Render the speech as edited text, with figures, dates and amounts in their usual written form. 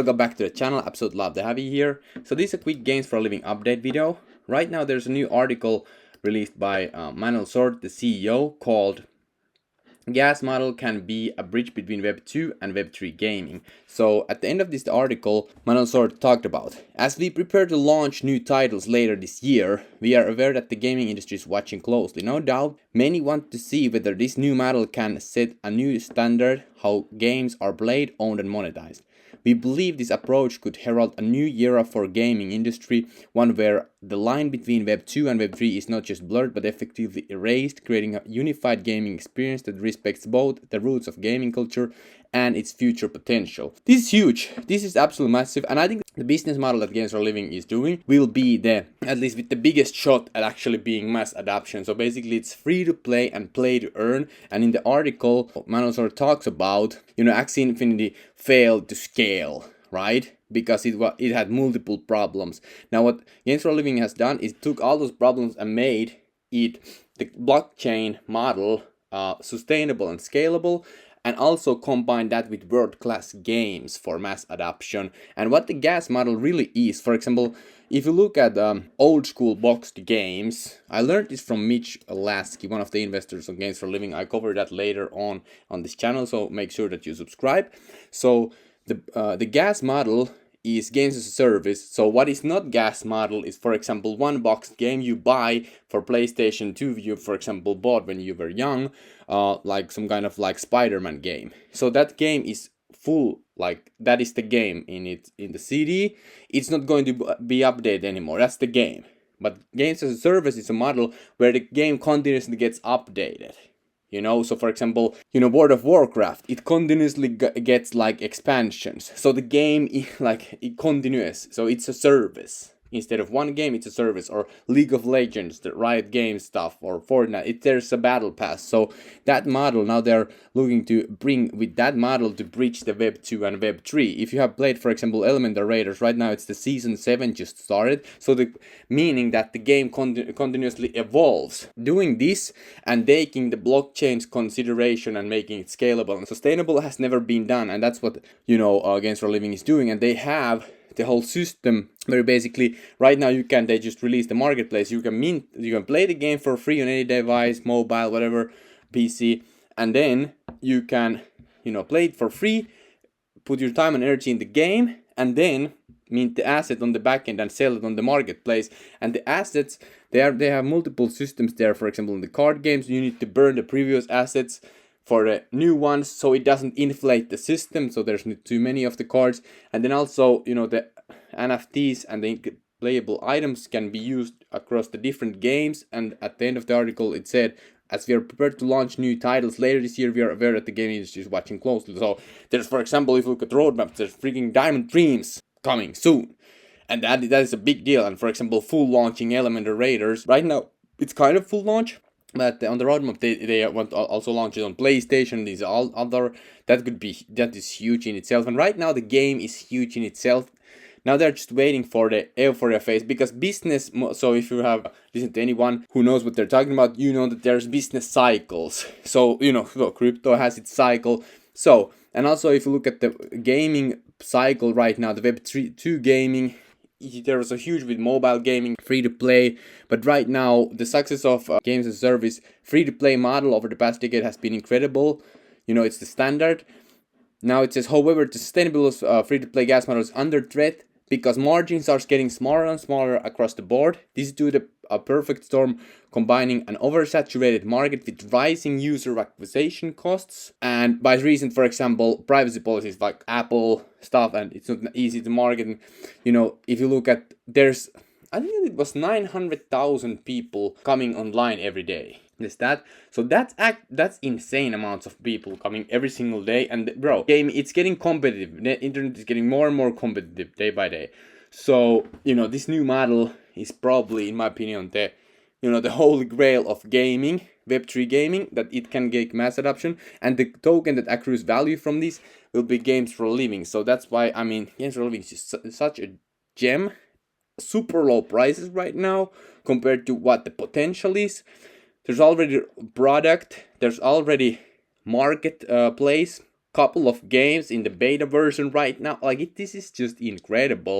Welcome back to the channel. Absolute love to have you here. So this is a quick games for a living update video. Right now there's a new article released by Manuel Sort, the CEO, called Gas Model Can Be a Bridge Between Web 2 and Web 3 Gaming. So at the end of this article, Manuel Sort talked about, as we prepare to launch new titles later this year, we are aware that the gaming industry is watching closely. No doubt, many want to see whether this new model can set a new standard how games are played, owned and monetized. We believe this approach could herald a new era for gaming industry, one where the line between Web 2 and Web 3 is not just blurred but effectively erased, creating a unified gaming experience that respects both the roots of gaming culture and its future potential. This is huge. This is absolutely massive, and I think the business model that Games for a Living is doing will be at least with the biggest shot at actually being mass adoption. So basically it's free to play and play to earn, and in the article Manuel sort of talks about, Axie Infinity failed to scale, right? Because it had multiple problems. Now what Games for a Living has done is took all those problems and made the blockchain model sustainable and scalable, and also combine that with world-class games for mass adoption. And what the gas model really is, for example, if you look at old school boxed games, I learned this from Mitch Lasky, one of the investors on Games for a Living. I cover that later on this channel, so make sure that you subscribe. So the gas model is games as a service. So what is not gas model is, for example, one boxed game you buy for PlayStation 2 you, for example, bought when you were young, like some kind of like Spider-Man game. So that game is full, like that is the game in the CD. It's not going to be updated anymore. That's the game. But games as a service is a model where the game continuously gets updated. So for example, World of Warcraft, it continuously gets like expansions. So the game it continues. So it's a service. Instead of one game, it's a service. Or League of Legends, the Riot Games stuff, or Fortnite, there's a battle pass. So that model, now they're looking to bring with that model to bridge the Web 2 and Web 3. If you have played, for example, Elemental Raiders, right now it's the season 7 just started. So the meaning that the game continuously evolves. Doing this and taking the blockchain's consideration and making it scalable and sustainable has never been done. And that's what, Games for a Living is doing. And they have the whole system where basically right now they just release the marketplace. You can play the game for free on any device, mobile, whatever, PC, and then you can play it for free, put your time and energy in the game, and then mint the asset on the backend and sell it on the marketplace. And the assets, they have multiple systems there. For example, in the card games, you need to burn the previous assets for the new ones, so it doesn't inflate the system, so there's not too many of the cards. And then also, the NFTs and the playable items can be used across the different games. And at the end of the article, it said, as we are prepared to launch new titles later this year, we are aware that the gaming industry is watching closely. So there's, for example, if you look at the roadmap, there's freaking Diamond Dreams coming soon. And that is a big deal. And for example, full launching Elemental Raiders. Right now, it's kind of full launch. But on the roadmap, they want to also launch it on PlayStation. These all other that is huge in itself. And right now the game is huge in itself. Now they're just waiting for the euphoria phase, because business. So if you have listened to anyone who knows what they're talking about, that there's business cycles. So crypto has its cycle. So, and also if you look at the gaming cycle right now, the Web 2 gaming. There was a huge with mobile gaming, free to play, but right now the success of games as a service free to play model over the past decade has been incredible. It's the standard. Now it says, however, the sustainable free to play gas model is under threat because margins are getting smaller and smaller across the board. This is due to a perfect storm combining an oversaturated market with rising user acquisition costs, and by reason, for example, privacy policies like Apple stuff, and it's not easy to market. If you look at, I think it was 900,000 people coming online every day. So that's insane amounts of people coming every single day. And it's getting competitive. The internet is getting more and more competitive day by day. So this new model is probably, in my opinion, the holy grail of gaming, Web3 gaming, that it can get mass adoption, and the token that accrues value from this will be Games for a Living. So that's why Games for a Living is just such a gem. Super low prices right now compared to what the potential is. There's already product, there's already marketplace, couple of games in the beta version right now. Like this is just incredible.